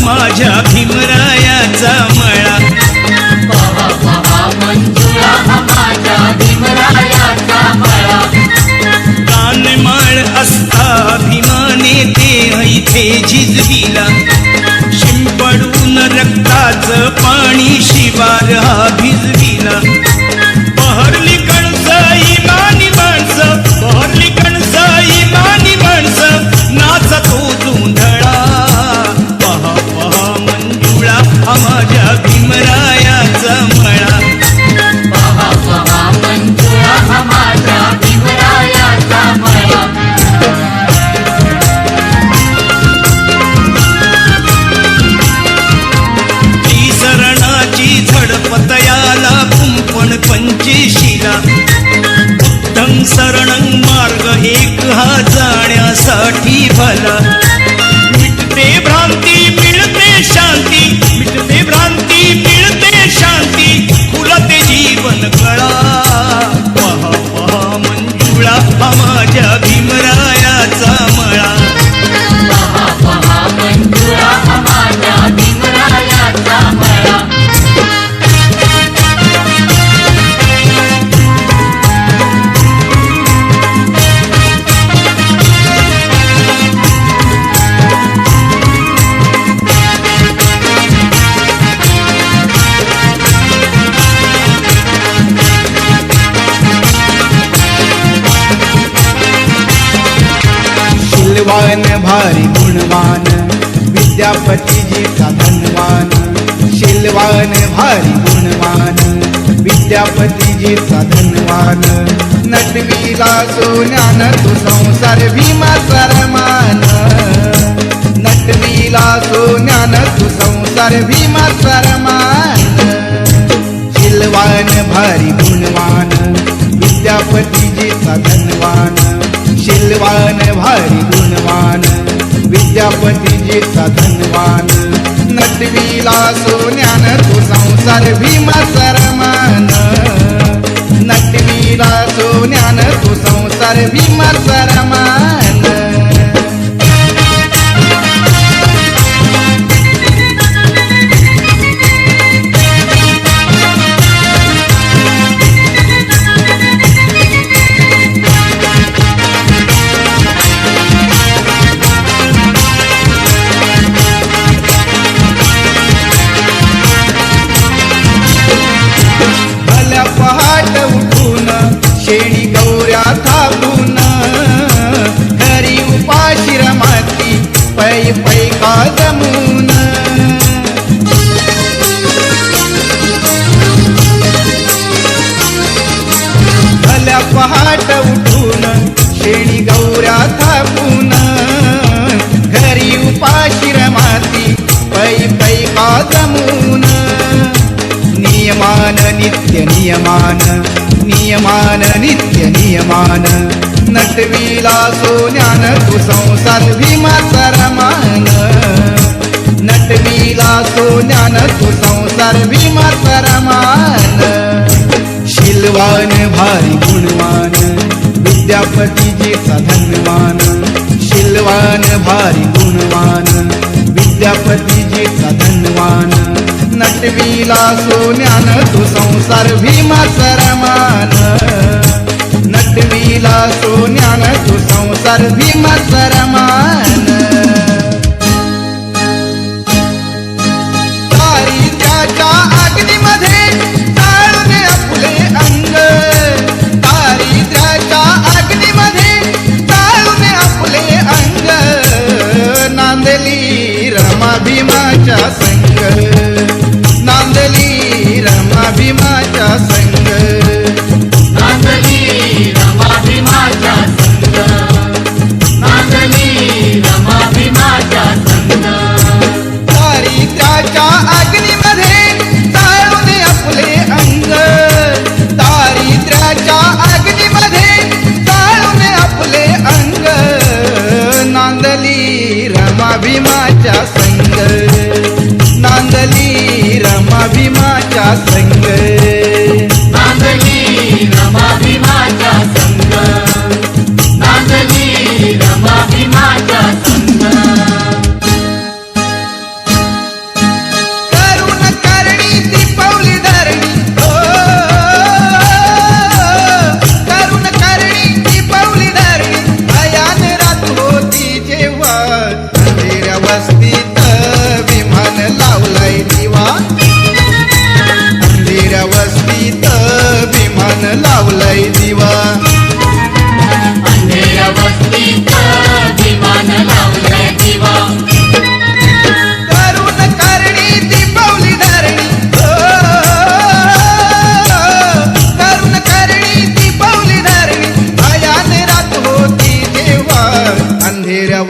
माझ्या भीमरायाचा मळा. पहा पहा मंजुळा हा माझ्या भीमरायाचा मळा. कानमाळ असता अभिमाने ते इथे झिजविला. शिंपडून रक्ताचं पाणी शिवार हा भिजविला. बहरली कणस इमानी माणसं, बहरली कणस इमानी माणसं, नाचतो धुंधळा. पहा पहा मंजुळा हा माझ्या भीमरायाचा मळा. पहा पहा मंजुळा हा माझ्या भीमरायाचा मळा. त्रिसरणाची झडपत याला कुंपण पंचेशीला. बुद्धं शरणं मार्ग एक हा जाण्यासाठी भला. मिटते भ्रांती मिळते शांती, मिटते भ्रांती मिळते शांती, खुलते जीवन कळा. पहा पहा मंजुळा हा माझ्या भीमरायाचा मळा. पहा पहा मंजुळा हा माझ्या भीमरायाचा मळा. शीलवान भारी गुणवान विद्यापतीजीचा धनवान. शीलवान भारी गुणवान विद्यापतीजीचा धनवान. नटविला सोन्यान तू संसार भीमाचा रमान. नटविला सोन्यान तू संसार भीमाचा रमान. शीलवान भारी गुणवान विद्यापतीजीचा धनवान. शीलवान भारी गुणवान विद्यापतीजीचा धनवान. नटविला सोन्यान तू संसार भीमाचा रमान. नटविला सोन्यान तू संसार भीमाचा रमान. पहाट उठून शेणी गौऱ्या थापून, घरी उपाशी रमाती पै पै का जमून. भल्या पहाट उठून शेणी गौऱ्या थापून, घरी उपाशी रमाती पै पै का जमून. नियमान नित्य नियमान, नियमान नित्य नियमान. नटविला सोन्यान तू संसार भीमाचा रमान. नटविला सोन्यान तू संसार भीमाचा रमान. शीलवान भारी गुणवान विद्यापतीजीचा धनवान. शीलवान भारी गुणवान विद्यापतीजीचा धनवान. नटविला सोन्यान तू संसार भीमाचा रमान. नटविला सोन्यान तू संसार भीमाचा रमान. दारिद्र्याच्या अग्नीमध्ये जाळून आपले अंग. दारिद्र्याच्या अग्नीमध्ये जाळून आपले अंग. नांदली रमा भीमाच्या संग. नांदली रमा भीमाच्या संग. नांदली रमा भीमाच्या संग. नांदली रमा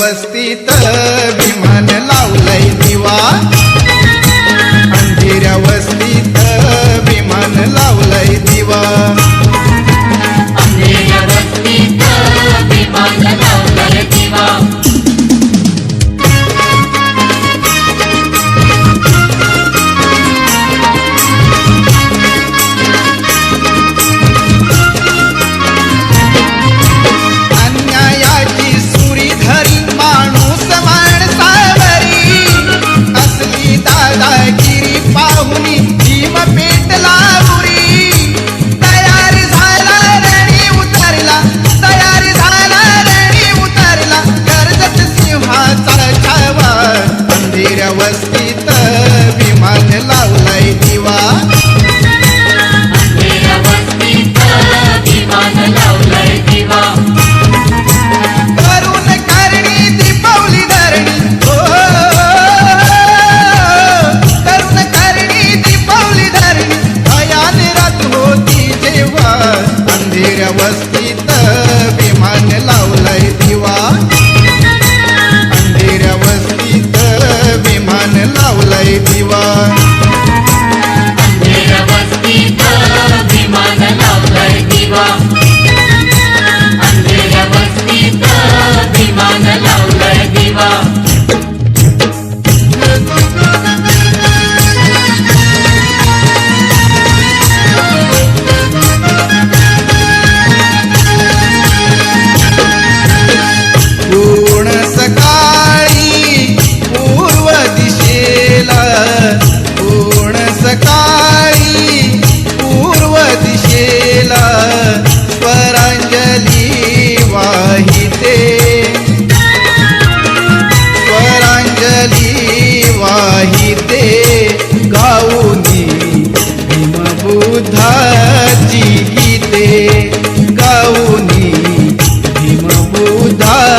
वस्तीत विमान लावलंय दिवा अंधेऱ्या वस्तीत विमान लावलंय दिवा अंधेऱ्या वस्तीत विमान लावलंय दिवा अन्यायाची सुरी धरी माणूस माणसावरी असली दादागिरी पाहुनी भीम पेटला उरी तयार झाला रणी उतरला तयार झाला रणी उतरला कर्जत सिंहाचा छावा अंधेऱ्या वस्तीत विमान लावलाय दिवा अंधेऱ्या वस्तीत विमान लावलंय दिवा करून करणी दीपावली धरणी हो करून करणी दीपावली धरणी भयान रात होती जेव्हा अंधेऱ्या वस्तीत विमान लावलंय दिवा अंधेऱ्या वस्तीत विमान लावलंय दिवा अंधेऱ्या वस्तीत विमान लावलंय दिवा अंधेऱ्या वस्तीत विमान लावलंय दिवा पूर्ण सकाळी पूर्व दिशेला पूर्ण सकाळी पूर्व दिशेला स्वरांजली वाहिते स्वरांजली वाहिते गाऊनी भीमबुद्धाची गीते गाऊनी भीमबुद्धाची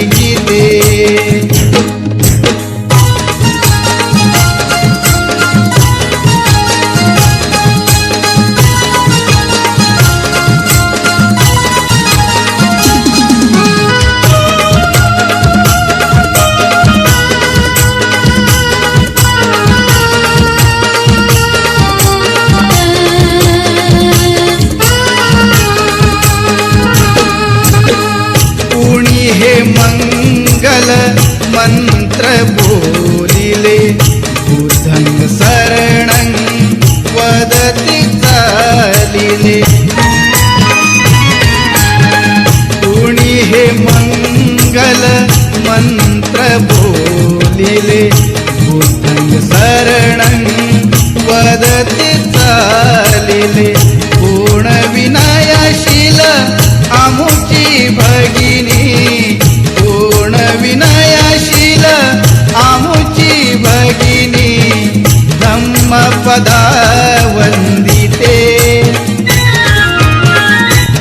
गीते कुणी हे मंगल मंत्र बोलिले बुद्धं शरणं वदति चालिले कुणी हे मंगल मंत्र बोलिले बुद्धं शरणं वदति चालिले पूर्ण विनयशील आमुची भगिनी पूर्ण विनयशील आमुची भगिनी धम्मपदा वंदिते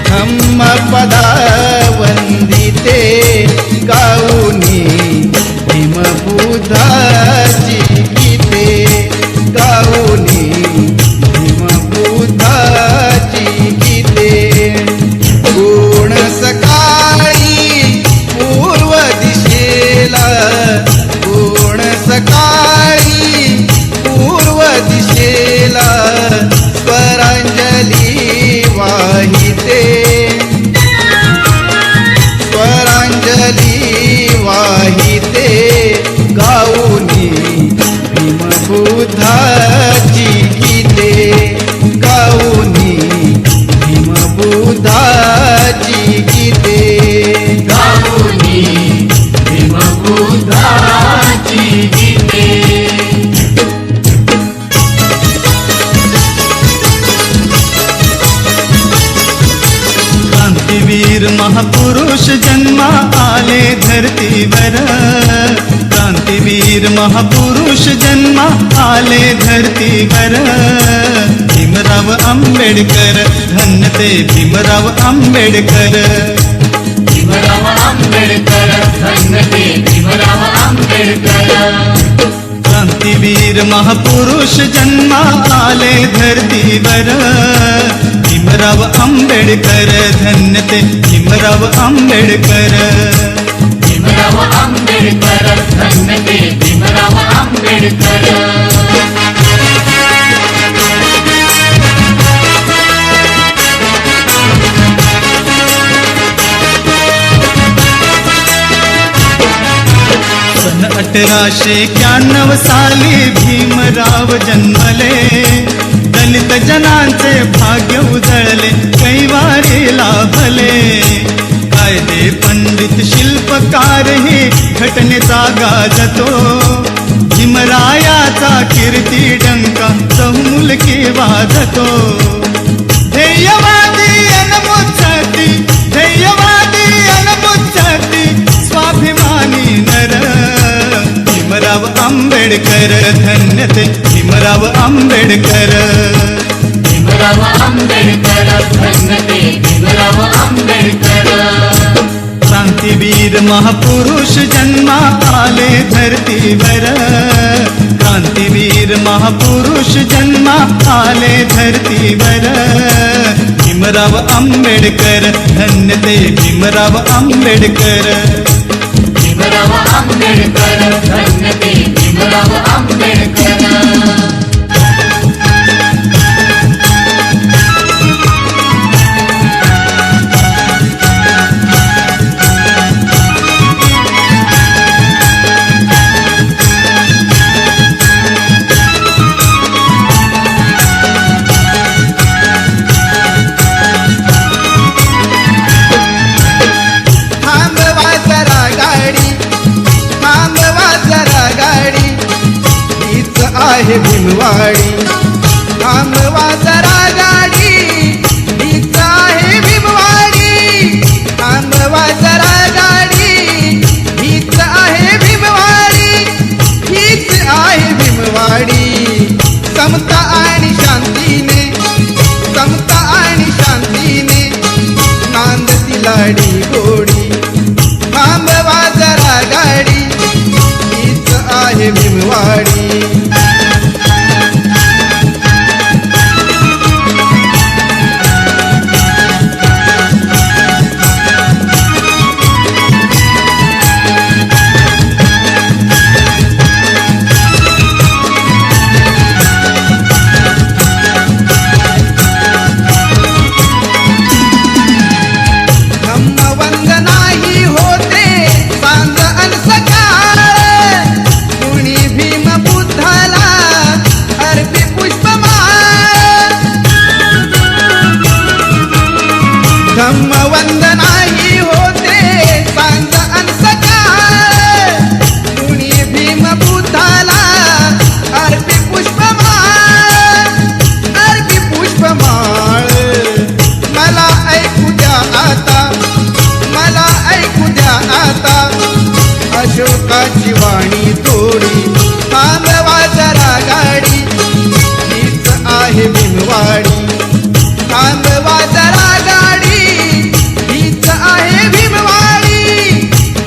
धम्मपदा वंदिते गाऊनी भीमबुद्धाची गीते गाऊनी भीमबुद्धाची गीते पूर्ण सकाळी पूर्व दिशेला पूर्ण सकाळी पूर्व दिशेला स्वरांजली वाहिते स्वरांजली वाहिते गाऊनी भीमबुद्धाची गीते गाऊनी भीमबुद्धाची गीते गाऊनी भीमबुद्धाची गीते क्रांतीवीर महापुरुष जन्मा आले धरतीवर क्रांतीवीर महापुरुष जन्मा आले धरतीवर भीमराव आंबेडकर धन्य ते भीमराव आंबेडकर भीमराव आंबेडकर धन्य ते भीमराव आंबेडकर क्रांतीवीर महापुरुष जन्मा आले धरतीवर भीमराव आंबेडकर धन्य ते भीमराव आंबेडकर भीमराव आंबेडकर धन्य ते भीमराव आंबेडकर सन 1891 साली भीमराव जन्मले, दलित जनांचे भाग्य उजळले, कैवारी लाभले. कायदे पंडित शिल्पकार ही घटनेचा गाजतो, भीमरायाचा कीर्ती डंका चहुमुलकी वाजतो. ध्येयवादी अनमुच्चती, ध्येयवादी अनमुच्चती, स्वाभिमानी नर भीमराव आंबेडकर धन्य ते भीमराव आंबेडकर. भीमराव आंबेडकर धन्य ते भीमराव आंबेडकर क्रांतीवीर महापुरुष जन्मा आले धरतीवर, क्रांतीवीर महापुरुष जन्मा आले धरतीवर. भीमराव आंबेडकर धन्य ते भीमराव आंबेडकर. भीमराव आंबेडकर धन्य ते भीमराव आंबेडकर थांबवा जरा गाडी, थांबवा जरा गाडी, हीच आहे भीमवाडी. थांबवा जरा गाडी, हीच आहे भीमवाडी. थांबवा जरा गाडी, हीच आहे भीमवाडी. हीच आहे भीमवाडी. समता आणि शांतीने, समता आणि शांतीने नांदती लाडी गोडी. थांबवा जरा गाडी, हीच आहे भीमवाडी. धम्मवंदनाही होते सांज अन सकाळ, कुणी भीम बुद्धाला अर्पी पुष्पमाळ. धम्मवंदनाही होते सांज अन सकाळ, कुणी भीम बुद्धाला अर्पी पुष्पमाळ. अर्पी पुष्पमाळ. मला ऐकू द्या आता, मला ऐकू द्या आता अशोकाची वाणी थोडी. थांबवा जरा गाडी, हीच आहे भीमवाडी. थांबवा जरा गाडी, हीच आहे भीमवाडी.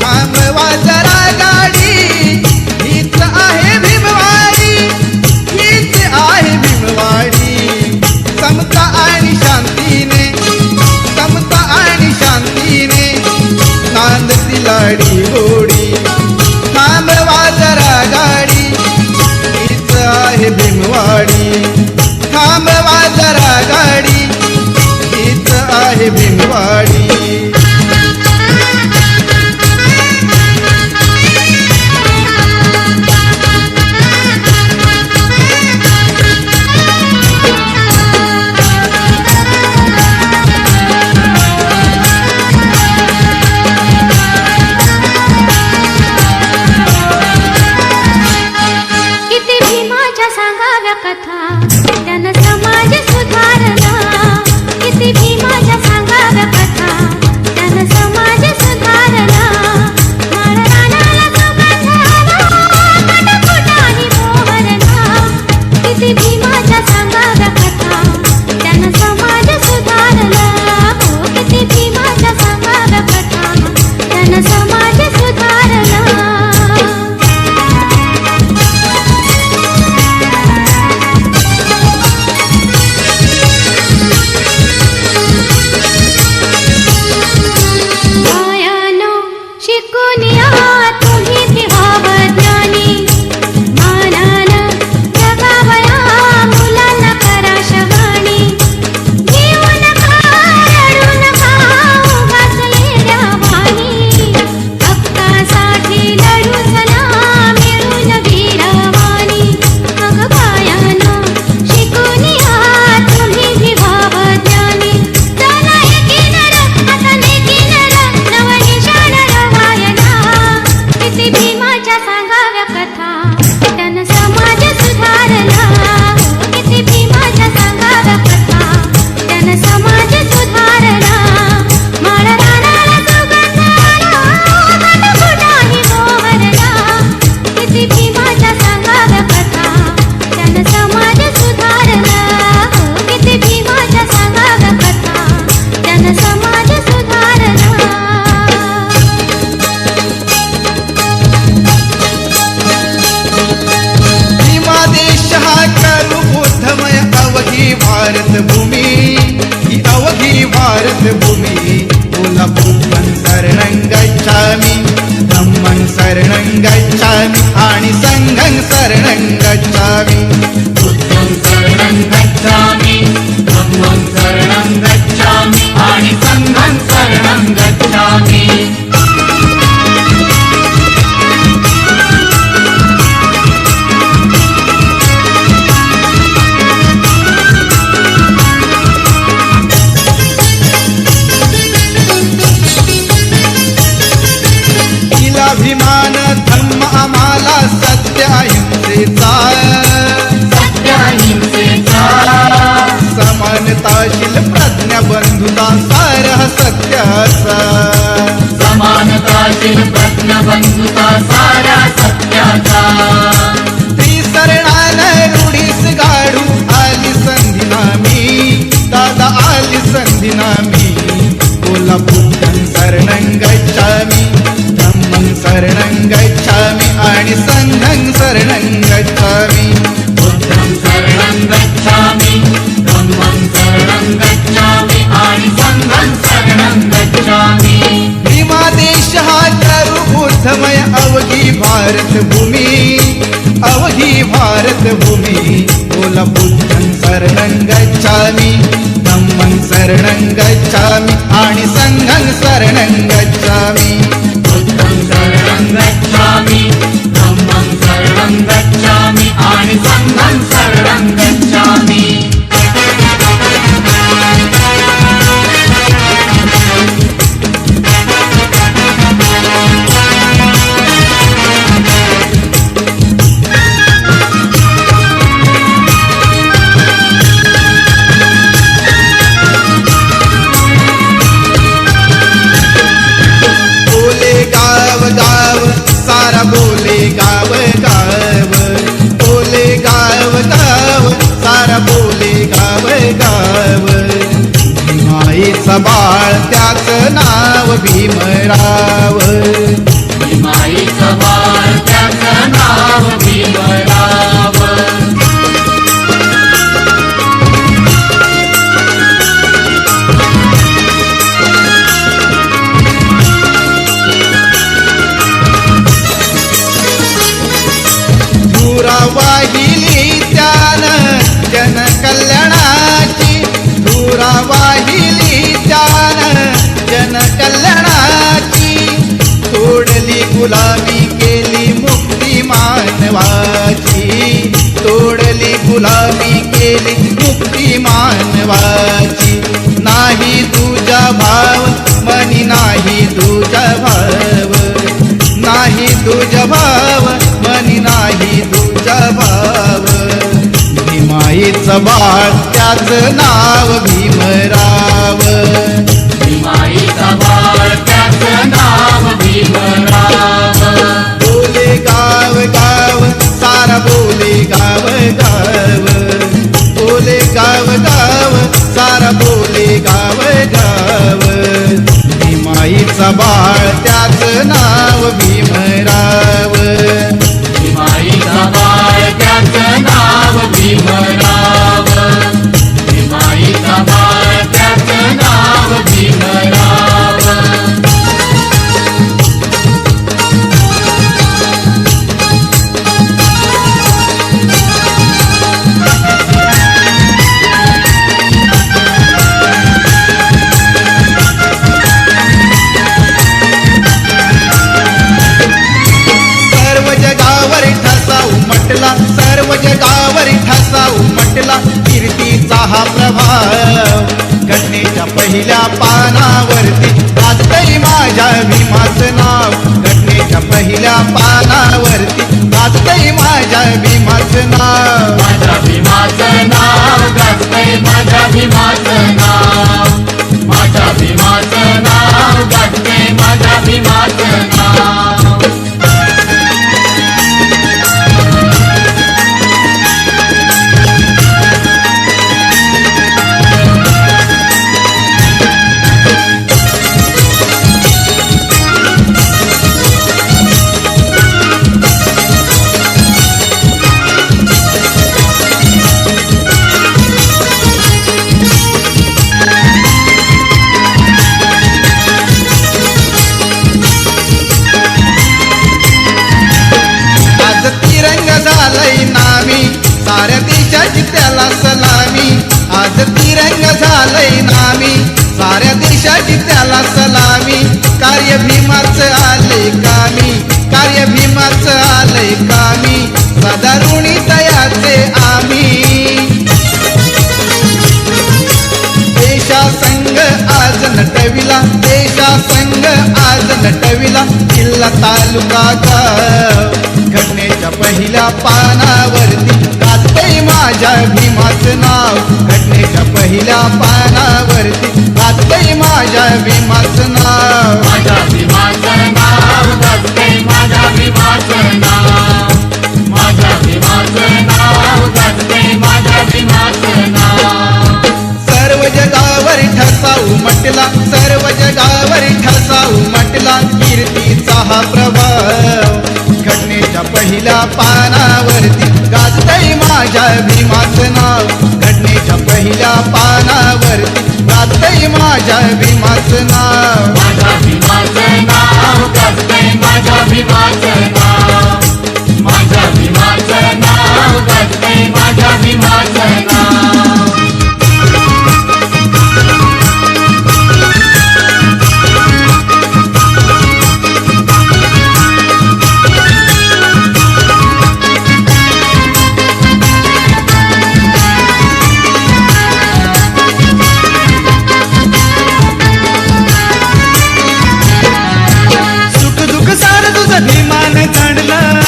थांबवा जरा गाडी, हीच आहे भीमवाडी. हीच आहे भीमवाडी. समता आणि शांतीने, समता आणि शांतीने नांदती लाडी गोडी. थांबवा जरा गाडी, गच्छामि आणि संघं शरणं गच्छामि बुद्धं शरणं गच्छामि धम्मं शरणं गच्छामि आणि संघं शरणं गच्छामि अभिमान धम्म आम्हाला सत्य अहिंसेचा सत्याहिंसेचा समानताशील प्रज्ञा बंधुता सारह सत्याचा समानताशील प्रज्ञबंधुता सारा सत्याचा त्रिसरणान रूढीस गाडू आली संधी नामी दादा आली संधी नामी बोला बुद्धं शरणं गच्छामि धम्मं शरणं गच्छामि आणि संघं शरणं गच्छामि बुद्धं शरणं गच्छामि धम्मं शरणं गच्छामि आणि संघं शरणं गच्छामि भीमादेश हा तरु बुद्धमय अवघी भारत भूमी बोला बुद्धं शरणं गच्छामि धम्मं शरणं गच्छामि आणि संघं शरणं गच्छामि बुद्धं शरणं गच्छामि धम्मं शरणं गच्छामि आणि संघं शरणं गच्छामि बोले गाव गाव सारा बोले गाव गाव बोले गाव गाव सारा बोले गाव गाव भीमाईचा बाळ त्याचं नाव भीमराव माईचं बाळ त्याचं नाव भीमराव धुरा वाहिली त्यानं जनकल्याणाची धुरा वाहिली त्यानं जनकल्याणाची तोडली गुलामी केली मुक्ती मानवाची तोडली गुलामी केली मुक्ती मानवाची नाही तुझा भाव मनी नाही तुझा भाव नाही तुझा भाव मनी नाही तुझा भाव भीमाईचं बाळ त्याचं नाव भीमराव माईचं बाळ त्याचं नाव भीमराव बोले गाव गाव सारा बोले गाव गाव बोले गाव गाव सारा बोले गाव गाव भीमाईचा बाळ त्याचं नाव भीमराव माईचं बाळ त्याचं नाव भीमराव माईचं बाळ त्याचं नाव भीमराव सर्व जगावर ठसा उमटला सर्व जगावर ठसा उमटला कीर्तीचा हा प्रभाव घटनेच्या पहिल्या पानावरती गाजतय माझ्या भीमाचं नाव घटनेच्या पहिल्या पानावरती गाजतय माझ्या भीमाचं नाव माझ्या भीमाचं नाव गाजतंय माझ्या भीमाचं नाव माझ्या भीमाचं नाव गाजतंय माझ्या भीमाचं नाव कामी कार्य भीमाचं आले कामी कार्य भीमाचं आले कामी सदा ऋणी तयाचे आम्ही देशा संघ आज नटविला देशा संघ आज नटविला किल्ला तालुका गाव घटनेच्या पहिल्या पानावरती गाजतंय माझ्या भीमाचं नाव घटनेच्या पहिल्या पानावरती गाजतंय माझ्या भीमाचं नाव माझ्या भीमाचं नाव गाजतंय माझ्या भीमाचं नाव माझ्या भीमाचं नाव गाजतंय माझ्या भीमाचं नाव सर्व जगावर ठसा उमटला सर्व जगावर ठसा उमटला कीर्तीचा हा प्रभाव घटनेच्या पहिल्या पानावरती गाजतंय माझ्या भीमाचं नाव घटनेच्या पहिल्या पानावरती गाजतंय माझ्या भीमाचं नाव माझ्या भीमाचं नाव गाजतंय माझ्या भीमाचं नाव माझ्या भीमाचं नाव गाजतंय माझ्या भीमाचं नाव सुख दुःख सार तुझं भीमान जाणलं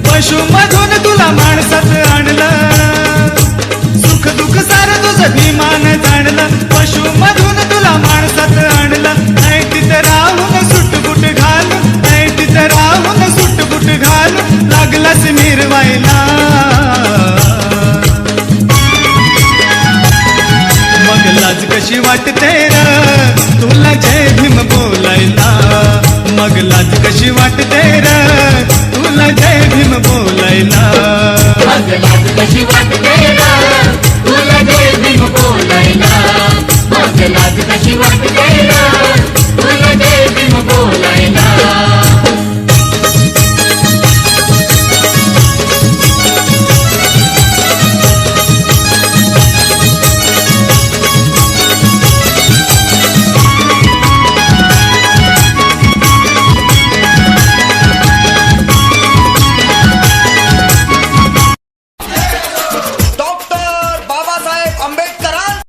पशुमधून तुला माणसात आणलं सुख दुःख सार तुझं भीमान जाणलं पशुमधून तुला माणसात आणलं ऐटीत राहून सुटबुट घालून ऐटीत राहून सुटबुट घालून लागलास मिरवायला मग लाज कशी वाटते र तुला जय भीम बोलायला मग लाज कशी